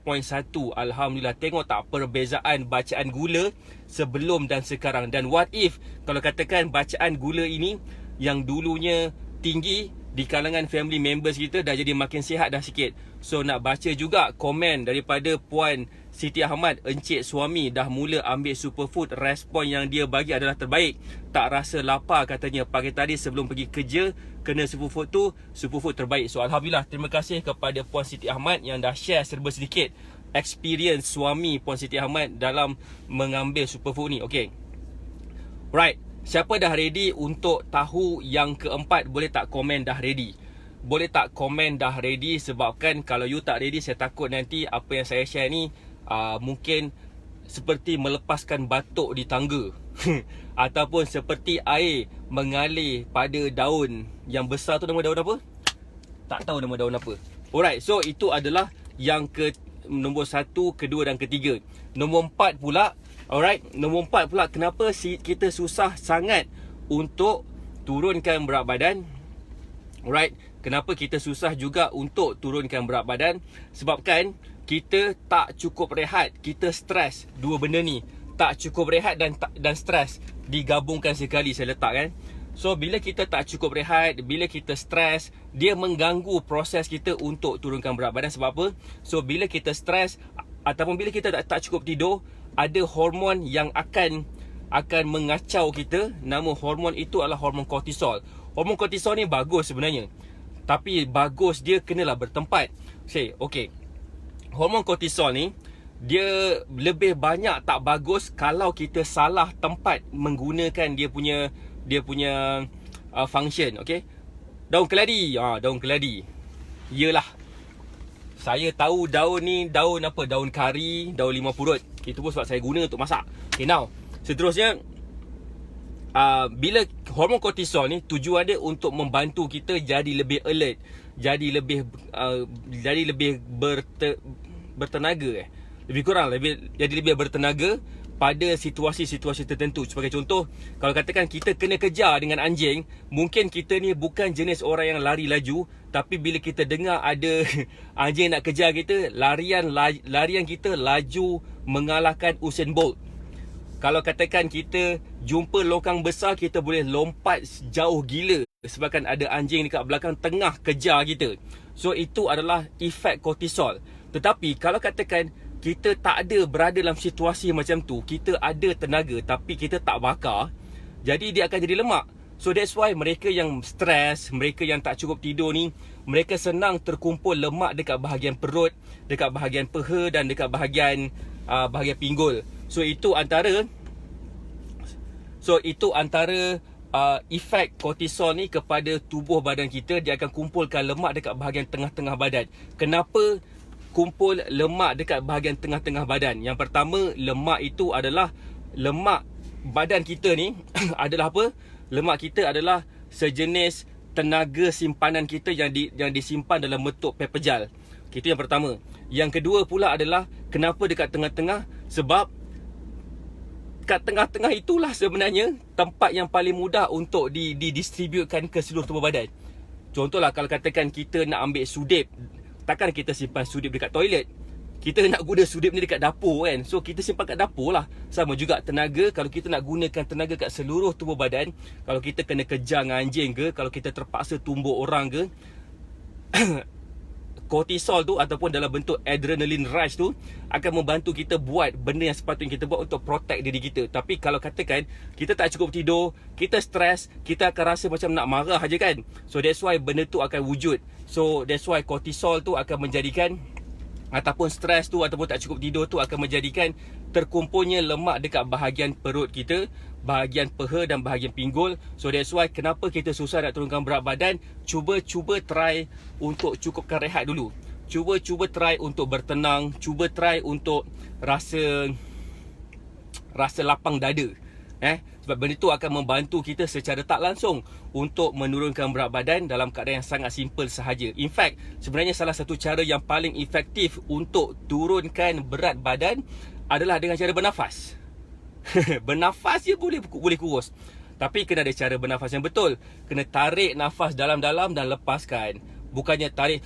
Alhamdulillah. Tengok tak perbezaan bacaan gula sebelum dan sekarang. Dan what if kalau katakan bacaan gula ini yang dulunya tinggi di kalangan family members kita dah jadi makin sihat dah sikit. So nak baca juga komen daripada Puan Siti Ahmad. Encik suami dah mula ambil superfood. Respon yang dia bagi adalah terbaik. Tak rasa lapar katanya. Pagi tadi sebelum pergi kerja kena superfood tu, superfood terbaik. So Alhamdulillah, terima kasih kepada Puan Siti Ahmad yang dah share serba sedikit experience suami Puan Siti Ahmad dalam mengambil superfood ni. Okay, right, siapa dah ready untuk tahu yang keempat? Boleh tak komen dah ready? Boleh tak komen dah ready? Sebabkan kalau you tak ready, saya takut nanti apa yang saya share ni mungkin seperti melepaskan batuk di tangga ataupun seperti air mengalir pada daun yang besar tu. Nama daun apa? Tak tahu nama daun apa. Alright, so itu adalah yang nombor 1, kedua dan ketiga. Nombor 4 pula. Alright, nombor 4 pula, kenapa kita susah sangat untuk turunkan berat badan? Alright, kenapa kita susah juga untuk turunkan berat badan? Sebabkan kita tak cukup rehat, kita stres. Dua benda ni, tak cukup rehat dan stres digabungkan sekali saya letak kan. So bila kita tak cukup rehat, bila kita stres, dia mengganggu proses kita untuk turunkan berat badan. Sebab apa? So bila kita stres ataupun bila kita tak cukup tidur, ada hormon yang akan mengacau kita. Nama hormon itu adalah hormon kortisol. Hormon kortisol ni bagus sebenarnya, tapi bagus dia kenalah bertempat. Okay. Hormon kortisol ni dia lebih banyak tak bagus kalau kita salah tempat menggunakan dia punya function. Okay, daun keladi. Daun keladi. Yelah, saya tahu daun ni daun apa? Daun kari, daun limau purut. Itu pun sebab saya guna untuk masak. Okay, now seterusnya, bila hormon kortisol ni tujuan dia untuk membantu kita jadi lebih alert, jadi lebih bertenaga, jadi lebih bertenaga pada situasi-situasi tertentu. Sebagai contoh, kalau katakan kita kena kejar dengan anjing, mungkin kita ni bukan jenis orang yang lari laju, tapi bila kita dengar ada anjing nak kejar kita, larian kita laju mengalahkan Usain Bolt. Kalau katakan kita jumpa longkang besar, kita boleh lompat jauh gila sebabkan ada anjing dekat belakang tengah kejar kita. So itu adalah efek kortisol. Tetapi kalau katakan kita tak ada berada dalam situasi macam tu, kita ada tenaga tapi kita tak bakar, jadi dia akan jadi lemak. So that's why mereka yang stres, mereka yang tak cukup tidur ni, mereka senang terkumpul lemak dekat bahagian perut, dekat bahagian peha dan dekat bahagian pinggul. So itu antara efek kortisol ni kepada tubuh badan kita. Dia akan kumpulkan lemak dekat bahagian tengah-tengah badan. Kenapa kumpul lemak dekat bahagian tengah-tengah badan? Yang pertama, lemak itu adalah lemak badan kita ni adalah apa? Lemak kita adalah sejenis tenaga simpanan kita yang disimpan dalam bentuk paper gel. Itu yang pertama. Yang kedua pula adalah kenapa dekat tengah-tengah? Sebab kat tengah-tengah itulah sebenarnya tempat yang paling mudah untuk didistributkan ke seluruh tubuh badan. Contohlah kalau katakan kita nak ambil sudip, takkan kita simpan sudip dekat toilet. Kita nak guna sudip ni dekat dapur kan. So kita simpan kat dapur lah. Sama juga tenaga, kalau kita nak gunakan tenaga kat seluruh tubuh badan, kalau kita kena kejar dengan anjing ke, kalau kita terpaksa tumbuk orang ke, kortisol tu ataupun dalam bentuk adrenaline rush tu akan membantu kita buat benda yang sepatutnya kita buat untuk protect diri kita. Tapi kalau katakan kita tak cukup tidur, kita stres, kita akan rasa macam nak marah aja kan. So that's why benda tu akan wujud. So that's why kortisol tu akan menjadikan, ataupun stres tu ataupun tak cukup tidur tu akan menjadikan terkumpulnya lemak dekat bahagian perut kita, bahagian peha dan bahagian pinggul. So that's why kenapa kita susah nak turunkan berat badan. Cuba try untuk cukupkan rehat dulu. Cuba try untuk bertenang. Cuba try untuk rasa lapang dada. Sebab benda tu akan membantu kita secara tak langsung untuk menurunkan berat badan dalam keadaan yang sangat simple sahaja. In fact, sebenarnya salah satu cara yang paling efektif untuk turunkan berat badan adalah dengan cara bernafas. Bernafas je boleh kurus. Tapi kena ada cara bernafas yang betul. Kena tarik nafas dalam-dalam dan lepaskan. Bukannya tarik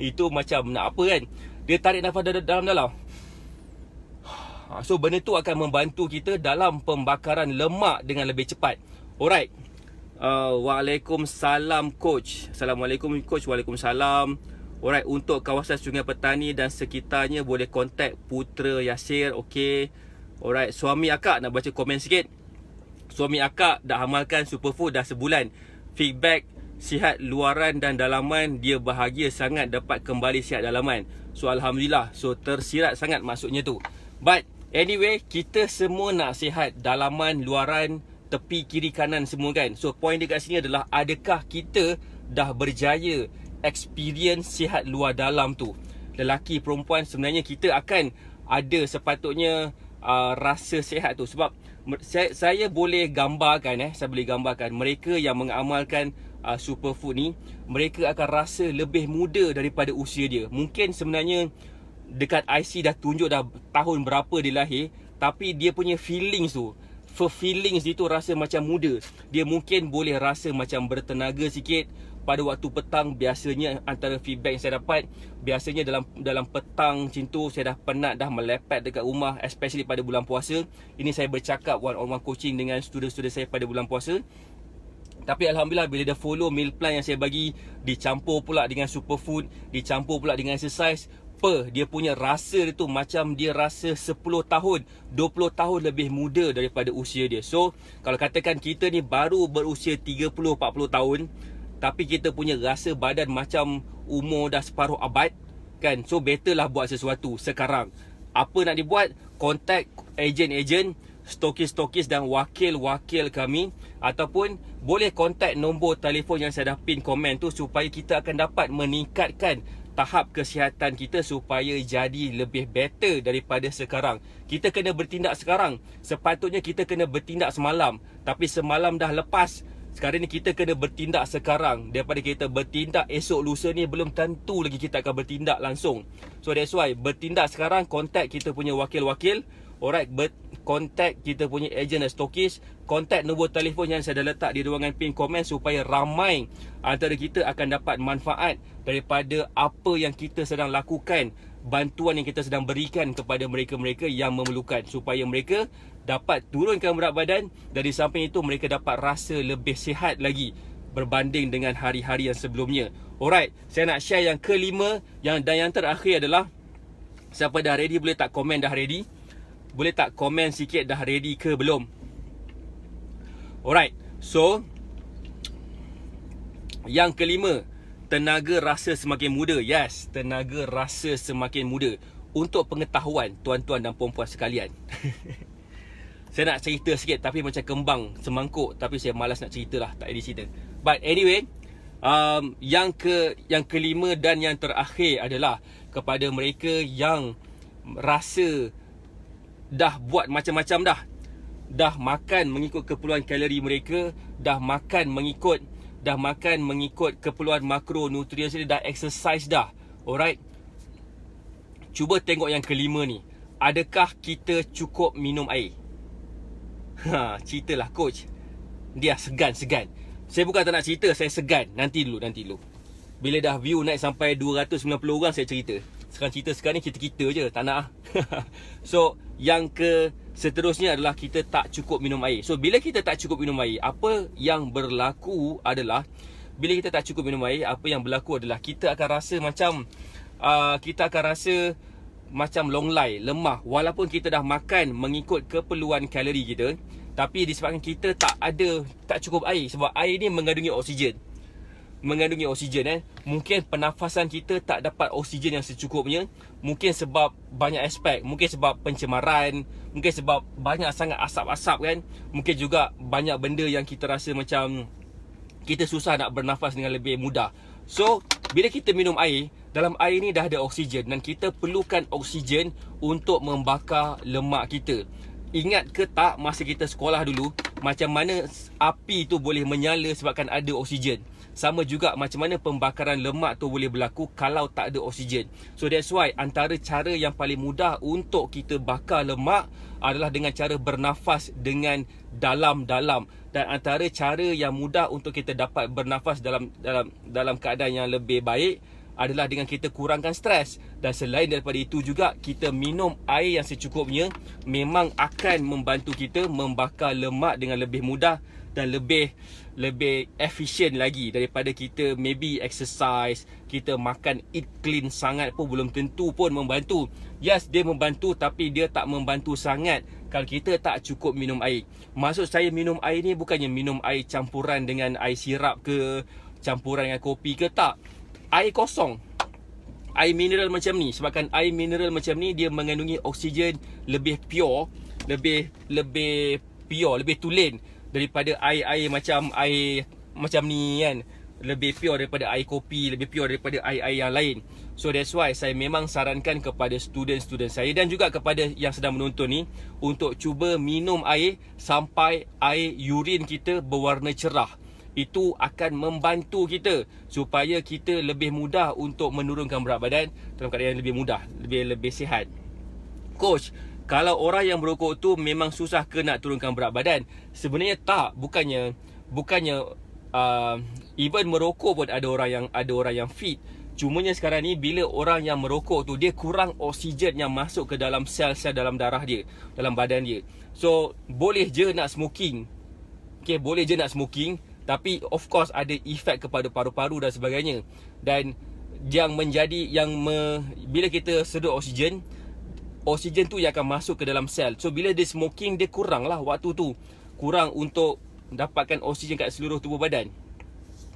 itu macam nak apa kan. Dia tarik nafas dalam-dalam. So benda tu akan membantu kita dalam pembakaran lemak dengan lebih cepat. Alright. Waalaikumsalam coach. Assalamualaikum coach. Waalaikumsalam. Alright, untuk kawasan Sungai Petani dan sekitarnya boleh kontak Putra Yasir. Okey. Alright, suami akak nak baca komen sikit. Suami akak dah amalkan superfood dah sebulan. Feedback sihat luaran dan dalaman, dia bahagia sangat dapat kembali sihat dalaman. So alhamdulillah. So tersirat sangat maksudnya tu. But anyway, kita semua nak sihat dalaman, luaran, tepi, kiri, kanan semua kan. So point dekat sini adalah adakah kita dah berjaya experience sihat luar dalam tu. Lelaki, perempuan, sebenarnya kita akan ada sepatutnya rasa sihat tu. Sebab saya boleh gambarkan saya boleh gambarkan mereka yang mengamalkan superfood ni, mereka akan rasa lebih muda daripada usia dia. Mungkin sebenarnya dekat IC dah tunjuk dah tahun berapa dia lahir, tapi dia punya feelings tu, feelings dia tu rasa macam muda. Dia mungkin boleh rasa macam bertenaga sikit pada waktu petang. Biasanya antara feedback yang saya dapat, biasanya dalam petang macam tu saya dah penat, dah melepet dekat rumah, especially pada bulan puasa. Ini saya bercakap one-on-one coaching dengan student-student saya pada bulan puasa. Tapi alhamdulillah bila dia follow meal plan yang saya bagi, dicampur pula dengan superfood, dicampur pula dengan exercise, dia punya rasa dia tu macam dia rasa 10 tahun, 20 tahun lebih muda daripada usia dia. So kalau katakan kita ni baru berusia 30-40 tahun, tapi kita punya rasa badan macam umur dah separuh abad kan. So better lah buat sesuatu sekarang. Apa nak dibuat? Contact ejen-ejen, stokis-stokis dan wakil-wakil kami, ataupun boleh contact nombor telefon yang saya dah pin komen tu, supaya kita akan dapat meningkatkan tahap kesihatan kita supaya jadi lebih better daripada sekarang. Kita kena bertindak sekarang. Sepatutnya kita kena bertindak semalam, tapi semalam dah lepas. Sekarang ni kita kena bertindak sekarang. Daripada kita bertindak esok lusa ni, belum tentu lagi kita akan bertindak langsung. So that's why bertindak sekarang. Contact kita punya wakil-wakil. Alright, contact kita punya ejen dan stokis. Contact nombor telefon yang saya dah letak di ruangan pin komen, supaya ramai antara kita akan dapat manfaat daripada apa yang kita sedang lakukan, bantuan yang kita sedang berikan kepada mereka-mereka yang memerlukan, supaya mereka dapat turunkan berat badan, dan di samping itu mereka dapat rasa lebih sihat lagi berbanding dengan hari-hari yang sebelumnya. Alright, saya nak share yang kelima dan yang terakhir adalah, siapa dah ready boleh tak komen dah ready? Boleh tak komen sikit dah ready ke belum? Alright, so yang kelima, tenaga rasa semakin muda. Yes, tenaga rasa semakin muda. Untuk pengetahuan tuan-tuan dan puan-puan sekalian, saya nak cerita sikit tapi macam kembang semangkuk, tapi saya malas nak cerita lah, tak ada cerita. But anyway, yang kelima dan yang terakhir adalah kepada mereka yang rasa dah buat macam-macam dah makan mengikut keperluan kalori mereka, dah makan mengikut keperluan makronutrien, dah exercise dah. Alright, cuba tengok yang kelima ni. Adakah kita cukup minum air? Ceritalah coach, dia segan. Saya bukan tak nak cerita, saya segan. Nanti dulu. Bila dah view naik sampai 290 orang, saya cerita. Sekarang ni kita je, tak nak. So yang seterusnya adalah kita tak cukup minum air. So bila kita tak cukup minum air, apa yang berlaku adalah kita akan rasa macam longlai, lemah. Walaupun kita dah makan mengikut keperluan kalori kita, tapi disebabkan kita tak cukup air. Sebab air ni mengandungi oksigen. Mungkin pernafasan kita tak dapat oksigen yang secukupnya. Mungkin sebab banyak aspek. Mungkin sebab pencemaran, mungkin sebab banyak sangat asap-asap kan. Mungkin juga banyak benda yang kita rasa macam kita susah nak bernafas dengan lebih mudah. So bila kita minum air, dalam air ni dah ada oksigen, dan kita perlukan oksigen untuk membakar lemak kita. Ingat ke tak masa kita sekolah dulu, macam mana api tu boleh menyala sebabkan ada oksigen? Sama juga macam mana pembakaran lemak tu boleh berlaku kalau tak ada oksigen. So that's why antara cara yang paling mudah untuk kita bakar lemak adalah dengan cara bernafas dengan dalam-dalam. Dan antara cara yang mudah untuk kita dapat bernafas dalam keadaan yang lebih baik adalah dengan kita kurangkan stres. Dan selain daripada itu juga, kita minum air yang secukupnya memang akan membantu kita membakar lemak dengan lebih mudah dan lebih efisien lagi daripada kita maybe exercise, kita makan eat clean sangat pun belum tentu pun membantu. Yes, dia membantu, tapi dia tak membantu sangat kalau kita tak cukup minum air. Maksud saya minum air ni bukannya minum air campuran dengan air sirap ke, campuran dengan kopi ke, tak. Air kosong, air mineral macam ni. Sebabkan air mineral macam ni dia mengandungi oksigen lebih pure, lebih tulen daripada air macam ni kan. Lebih pure daripada air kopi, lebih pure daripada air yang lain. So that's why saya memang sarankan kepada student-student saya dan juga kepada yang sedang menonton ni untuk cuba minum air sampai air urine kita berwarna cerah. Itu akan membantu kita supaya kita lebih mudah untuk menurunkan berat badan dalam keadaan yang lebih mudah, lebih sihat. Coach, kalau orang yang merokok tu memang susah ke nak turunkan berat badan? Sebenarnya tak, bukannya even merokok pun ada orang yang fit. Cumanya sekarang ni bila orang yang merokok tu dia kurang oksigen yang masuk ke dalam sel-sel dalam darah dia, dalam badan dia. So boleh je nak smoking. Okay, boleh je nak smoking, tapi of course ada efek kepada paru-paru dan sebagainya. Dan bila kita sedut oksigen tu yang akan masuk ke dalam sel. So bila dia smoking, dia kurang lah waktu tu, kurang untuk dapatkan oksigen kat seluruh tubuh badan,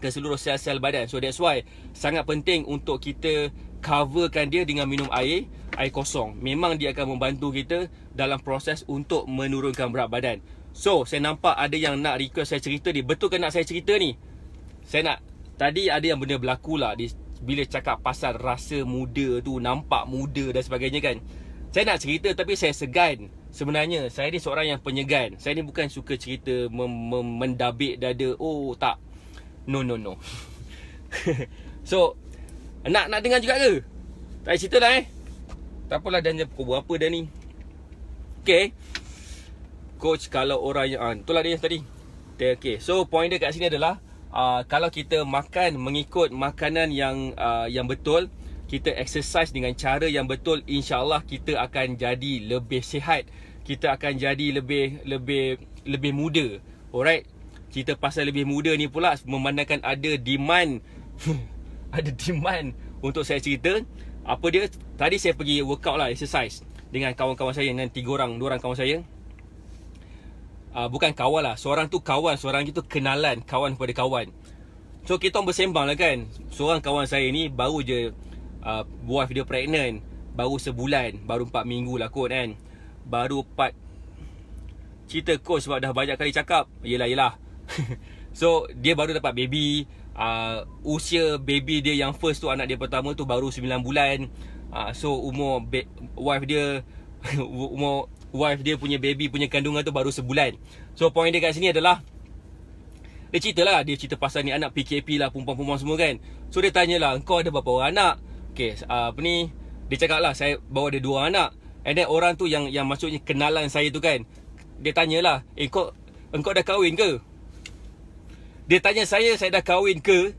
ke seluruh sel-sel badan. So that's why sangat penting untuk kita coverkan dia dengan minum air kosong. Memang dia akan membantu kita dalam proses untuk menurunkan berat badan. So saya nampak ada yang nak request saya cerita ni. Betul ke nak saya cerita ni? Tadi ada yang benda berlaku lah bila cakap pasal rasa muda tu, nampak muda dan sebagainya kan. Saya nak cerita tapi saya segan. Sebenarnya saya ni seorang yang penyegan. Saya ni bukan suka cerita mendabik dada. Oh tak, no. So nak dengar juga ke? Tak cerita lah Tak apalah, dan pukul berapa dah ni. Okay Coach, kalau orang yang itulah dia tadi. Okay, so point dia kat sini adalah kalau kita makan mengikut makanan yang betul, kita exercise dengan cara yang betul, insya-Allah kita akan jadi lebih sihat. Kita akan jadi lebih muda. Alright. Cerita pasal lebih muda ni pula memandangkan ada demand ada demand untuk saya cerita. Apa dia? Tadi saya pergi workout lah, exercise dengan kawan-kawan saya, dengan 2 orang kawan saya. Bukan kawan lah, seorang tu kawan, seorang itu kenalan, kawan kepada kawan. So kita orang bersembang lah kan. Seorang kawan saya ni baru je wife dia pregnant, baru sebulan, baru 4 minggu lah kot kan. Baru 4 cerita coach sebab dah banyak kali cakap. Yelah So dia baru dapat baby. Usia baby dia yang first tu, anak dia pertama tu baru 9 bulan. So umur wife dia punya baby punya kandungan tu baru sebulan. So point dia kat sini adalah dia cerita pasal ni anak PKP lah, perempuan-perempuan semua kan. So dia tanyalah, engkau ada berapa orang anak? Okay, dia cakap lah, saya bawa ada 2 anak. And then orang tu yang maksudnya kenalan saya tu kan, dia tanyalah, engkau dah kahwin ke? Dia tanya saya dah kahwin ke?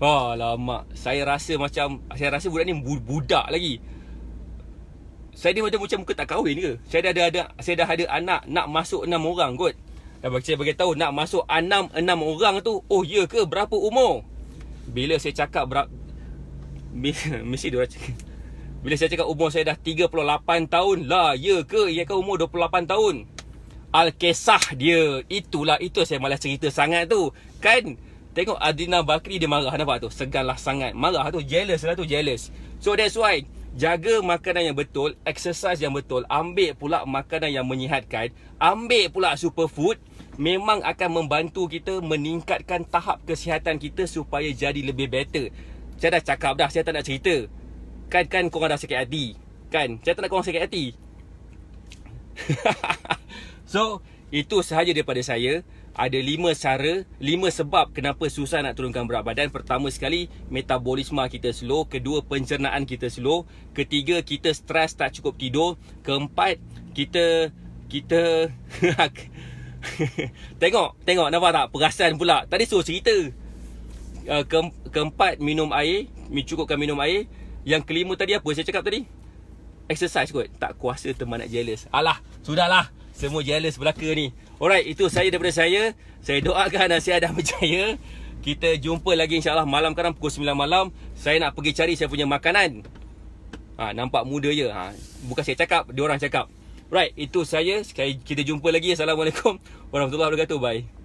Alamak, saya rasa budak ni budak lagi. Saya ni macam muka tak kahwin ke? Saya dah ada anak, nak masuk 6 orang kot. Dan saya beritahu nak masuk 6 orang tu. Oh ya ke? Berapa umur? Bila saya cakap mesti dia cakap. Bila saya cakap umur saya dah 38 tahun. Lah, ya ke? Ia kan umur 28 tahun. Al-Kisah dia. Itu saya malas cerita sangat tu. Kan? Tengok Adina Bakri dia marah. Nampak tu? Segan lah sangat. Marah tu. Jealous lah tu. Jealous. So that's why, jaga makanan yang betul, exercise yang betul, ambil pula makanan yang menyihatkan, ambil pula superfood, memang akan membantu kita meningkatkan tahap kesihatan kita supaya jadi lebih better. Saya dah cakap dah, saya tak nak cerita. Kan korang dah sakit hati. Kan? Saya tak nak korang sakit hati. So, itu sahaja daripada saya. Ada 5 sebab kenapa susah nak turunkan berat badan. Pertama sekali, metabolisme kita slow. Kedua, pencernaan kita slow. Ketiga, kita stres, tak cukup tidur. Keempat, kita Tengok nampak tak? Perasan pula. Tadi suruh cerita. Keempat, cukupkan minum air. Yang kelima tadi apa saya cakap tadi? Exercise kot. Tak kuasa teman nak jealous. Alah, sudahlah. Semua jealous belaka ni. Alright, itu saya daripada saya. Saya doakan nasihat dah berjaya. Kita jumpa lagi insyaAllah malam sekarang pukul 9 malam. Saya nak pergi cari saya punya makanan. Nampak muda je. Bukan saya cakap, dia orang cakap. Right, itu saya. Kita jumpa lagi. Assalamualaikum warahmatullahi wabarakatuh. Bye.